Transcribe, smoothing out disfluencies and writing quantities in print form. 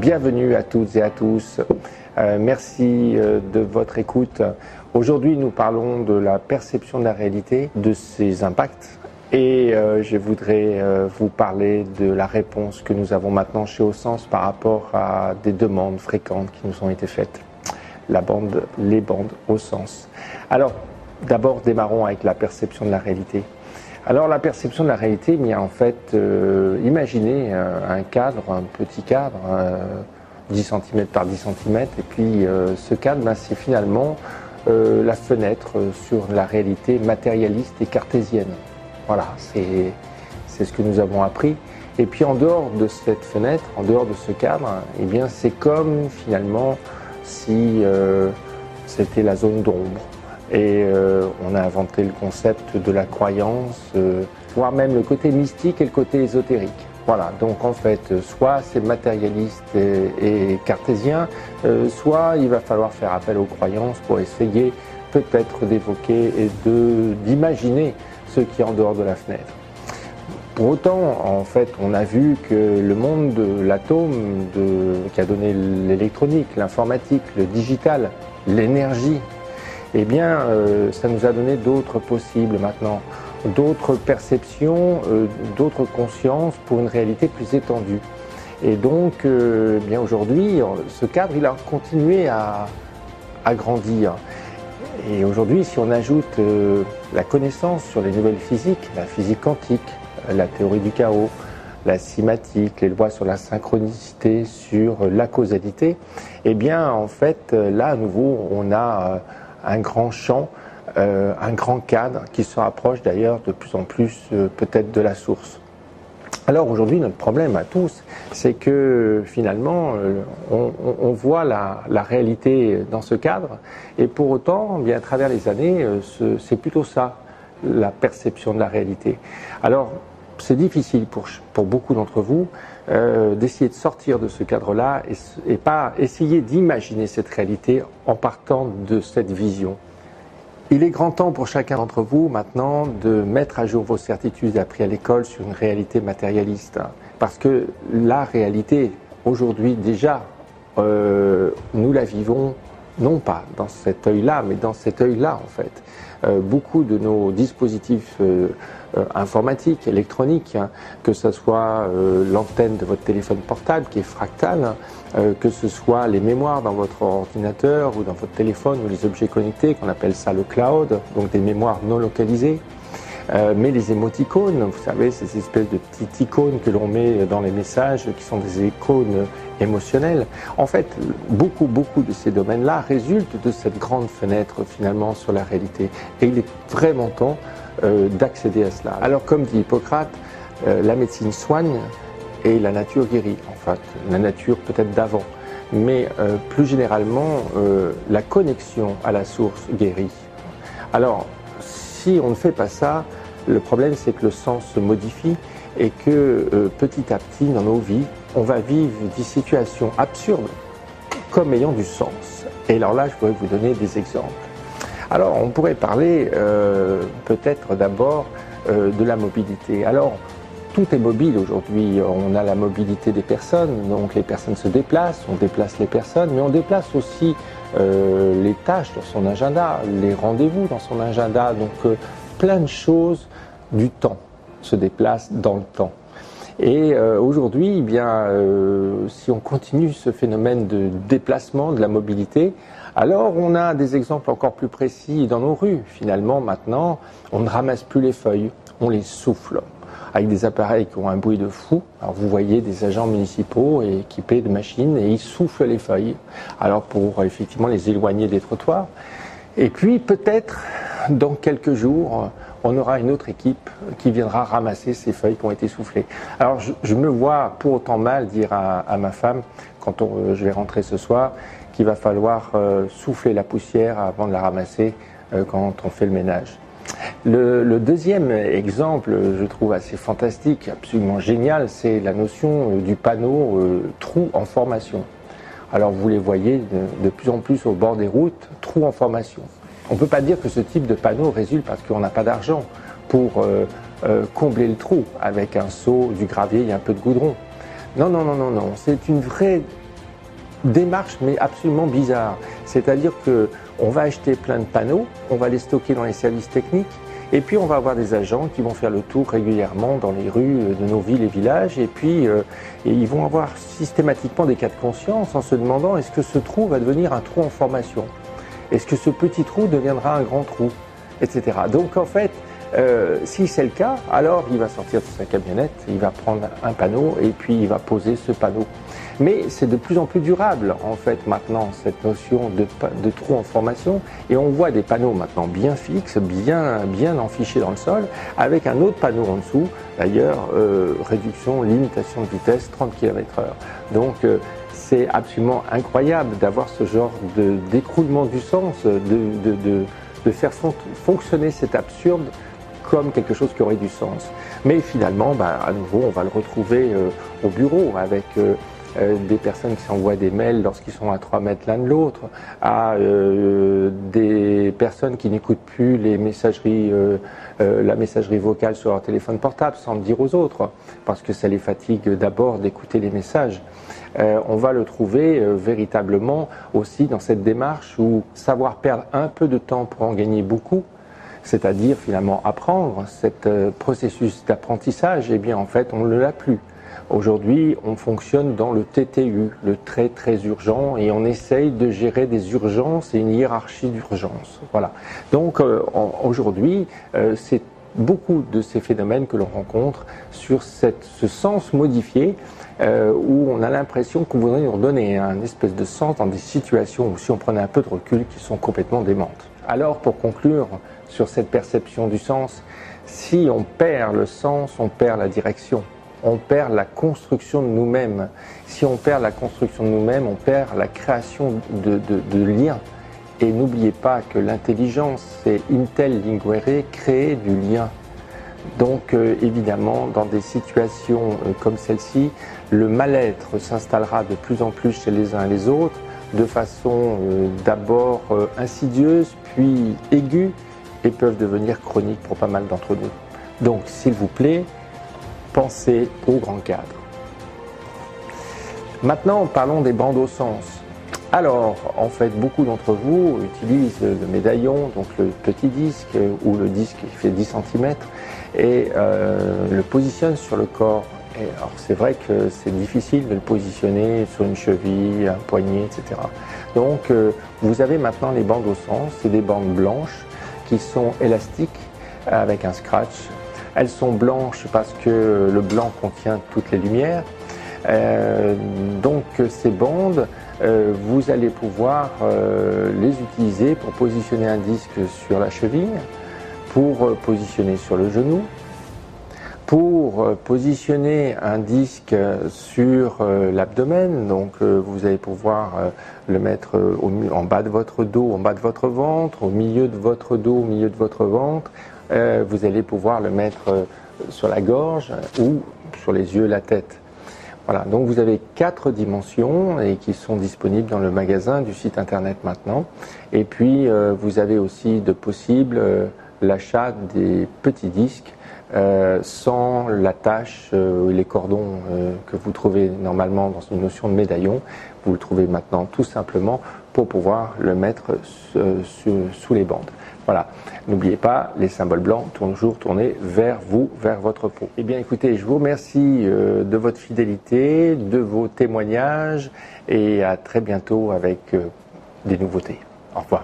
Bienvenue à toutes et à tous. Merci de votre écoute. Aujourd'hui, nous parlons de la perception de la réalité, de ses impacts. Et je voudrais vous parler de la réponse que nous avons maintenant chez Au-Sens par rapport à des demandes fréquentes qui nous ont été faites. Les bandes Au-Sens. Alors, d'abord, démarrons avec la perception de la réalité. Alors, la perception de la réalité, bien en fait, imaginez un cadre, un petit cadre, 10 cm par 10 cm, et puis ce cadre, ben, c'est finalement la fenêtre sur la réalité matérialiste et cartésienne. Voilà, c'est ce que nous avons appris. Et puis en dehors de cette fenêtre, en dehors de ce cadre, eh bien c'est comme finalement si c'était la zone d'ombre. Et on a inventé le concept de la croyance, voire même le côté mystique et le côté ésotérique. Voilà, donc en fait, soit c'est matérialiste et cartésien, soit il va falloir faire appel aux croyances pour essayer peut-être d'évoquer et d'imaginer ce qui est en dehors de la fenêtre. Pour autant, en fait, on a vu que le monde de l'atome, qui a donné l'électronique, l'informatique, le digital, l'énergie, eh bien, ça nous a donné d'autres possibles maintenant, d'autres perceptions, d'autres consciences pour une réalité plus étendue. Et donc, bien aujourd'hui, ce cadre, il a continué à grandir. Et aujourd'hui, si on ajoute la connaissance sur les nouvelles physiques, la physique quantique, la théorie du chaos, la cymatique, les lois sur la synchronicité, sur la causalité, eh bien, en fait, là, à nouveau, on a un grand champ, un grand cadre qui se rapproche d'ailleurs de plus en plus peut-être de la source. Alors aujourd'hui, notre problème à tous, c'est que finalement, on voit la réalité dans ce cadre, et pour autant, bien à travers les années, c'est plutôt ça, la perception de la réalité. Alors, c'est difficile pour beaucoup d'entre vous d'essayer de sortir de ce cadre-là et pas essayer d'imaginer cette réalité en partant de cette vision. Il est grand temps pour chacun d'entre vous maintenant de mettre à jour vos certitudes apprises à l'école sur une réalité matérialiste. Parce que la réalité, aujourd'hui déjà, nous la vivons non pas dans cet œil-là, mais dans cet œil-là en fait. Beaucoup de nos dispositifs informatiques, électroniques, que ce soit l'antenne de votre téléphone portable qui est fractale, que ce soit les mémoires dans votre ordinateur ou dans votre téléphone ou les objets connectés, qu'on appelle ça le cloud, donc des mémoires non localisées. Mais les émoticônes, vous savez, ces espèces de petites icônes que l'on met dans les messages, qui sont des icônes émotionnelles. En fait, beaucoup de ces domaines-là résultent de cette grande fenêtre finalement sur la réalité. Et il est vraiment temps d'accéder à cela. Alors, comme dit Hippocrate, la médecine soigne et la nature guérit. En fait, la nature peut-être d'avant. Mais plus généralement, la connexion à la source guérit. Alors, si on ne fait pas ça, le problème c'est que le sens se modifie et que petit à petit dans nos vies, on va vivre des situations absurdes comme ayant du sens. Et alors là, je voudrais vous donner des exemples. Alors, on pourrait parler peut-être d'abord de la mobilité. Alors, tout est mobile aujourd'hui. On a la mobilité des personnes, donc les personnes se déplacent, on déplace les personnes, mais on déplace aussi les tâches dans son agenda, les rendez-vous dans son agenda. Donc, plein de choses du temps se déplacent dans le temps. Et aujourd'hui, eh bien, si on continue ce phénomène de déplacement, de la mobilité, alors on a des exemples encore plus précis dans nos rues. Finalement, maintenant, on ne ramasse plus les feuilles, on les souffle avec des appareils qui ont un bruit de fou. Alors vous voyez des agents municipaux équipés de machines et ils soufflent les feuilles. Alors pour effectivement les éloigner des trottoirs. Et puis peut-être dans quelques jours, on aura une autre équipe qui viendra ramasser ces feuilles qui ont été soufflées. Alors je me vois pour autant mal dire à ma femme, quand je vais rentrer ce soir, qu'il va falloir souffler la poussière avant de la ramasser quand on fait le ménage. Le deuxième exemple, je trouve assez fantastique, absolument génial, c'est la notion du panneau trou en formation. Alors vous les voyez de plus en plus au bord des routes, trou en formation. On ne peut pas dire que ce type de panneau résulte parce qu'on n'a pas d'argent pour combler le trou avec un seau, du gravier et un peu de goudron. Non, c'est une vraie démarche mais absolument bizarre. C'est-à-dire qu'on va acheter plein de panneaux, on va les stocker dans les services techniques, et puis on va avoir des agents qui vont faire le tour régulièrement dans les rues de nos villes et villages, et puis ils vont avoir systématiquement des cas de conscience en se demandant est-ce que ce trou va devenir un trou en formation? Est-ce que ce petit trou deviendra un grand trou? Etc. Donc en fait, si c'est le cas, alors il va sortir de sa camionnette, il va prendre un panneau et puis il va poser ce panneau. Mais c'est de plus en plus durable en fait maintenant cette notion de trou en formation, et on voit des panneaux maintenant bien fixes, bien enfichés dans le sol, avec un autre panneau en dessous, d'ailleurs réduction, limitation de vitesse 30 km/h. Donc c'est absolument incroyable d'avoir ce genre d'écroulement du sens, de faire fonctionner cet absurde comme quelque chose qui aurait du sens. Mais finalement, à nouveau, on va le retrouver au bureau avec des personnes qui s'envoient des mails lorsqu'ils sont à 3 mètres l'un de l'autre, à des personnes qui n'écoutent plus les messageries, la messagerie vocale sur leur téléphone portable sans le dire aux autres, parce que ça les fatigue d'abord d'écouter les messages. On va le trouver véritablement aussi dans cette démarche où savoir perdre un peu de temps pour en gagner beaucoup, c'est-à-dire finalement apprendre, cet processus d'apprentissage, eh bien en fait on ne l'a plus. Aujourd'hui, on fonctionne dans le TTU, le très très urgent, et on essaye de gérer des urgences et une hiérarchie d'urgence. Voilà. Donc aujourd'hui, c'est beaucoup de ces phénomènes que l'on rencontre sur ce sens modifié, où on a l'impression qu'on voudrait nous donner un espèce de sens dans des situations où, si on prenait un peu de recul, qui sont complètement démentes. Alors, pour conclure sur cette perception du sens, si on perd le sens, on perd la direction. On perd la construction de nous-mêmes. Si on perd la construction de nous-mêmes, on perd la création de liens. Et n'oubliez pas que l'intelligence, c'est intel linguere, créer du lien. Donc évidemment, dans des situations comme celle-ci, le mal-être s'installera de plus en plus chez les uns et les autres, de façon d'abord insidieuse, puis aiguë, et peuvent devenir chroniques pour pas mal d'entre nous. Donc, s'il vous plaît, pensez au grand cadre. Maintenant, parlons des bandes au sens. Alors, en fait, beaucoup d'entre vous utilisent le médaillon, donc le petit disque, ou le disque qui fait 10 cm, et le positionnent sur le corps. Et alors, c'est vrai que c'est difficile de le positionner sur une cheville, un poignet, etc. Donc, vous avez maintenant les bandes au sens, c'est des bandes blanches qui sont élastiques avec un scratch. Elles sont blanches parce que le blanc contient toutes les lumières. Donc ces bandes, vous allez pouvoir les utiliser pour positionner un disque sur la cheville, pour positionner sur le genou, pour positionner un disque sur l'abdomen. Donc vous allez pouvoir le mettre en bas de votre dos, en bas de votre ventre, au milieu de votre dos, au milieu de votre ventre. Vous allez pouvoir le mettre sur la gorge ou sur les yeux, la tête. Voilà, donc vous avez 4 dimensions et qui sont disponibles dans le magasin du site internet maintenant. Et puis vous avez aussi de possible l'achat des petits disques sans l'attache, les cordons que vous trouvez normalement dans une notion de médaillon. Vous le trouvez maintenant tout simplement pour pouvoir le mettre sous les bandes. Voilà, n'oubliez pas, les symboles blancs toujours tournés vers vous, vers votre peau. Eh bien écoutez, je vous remercie de votre fidélité, de vos témoignages, et à très bientôt avec des nouveautés. Au revoir.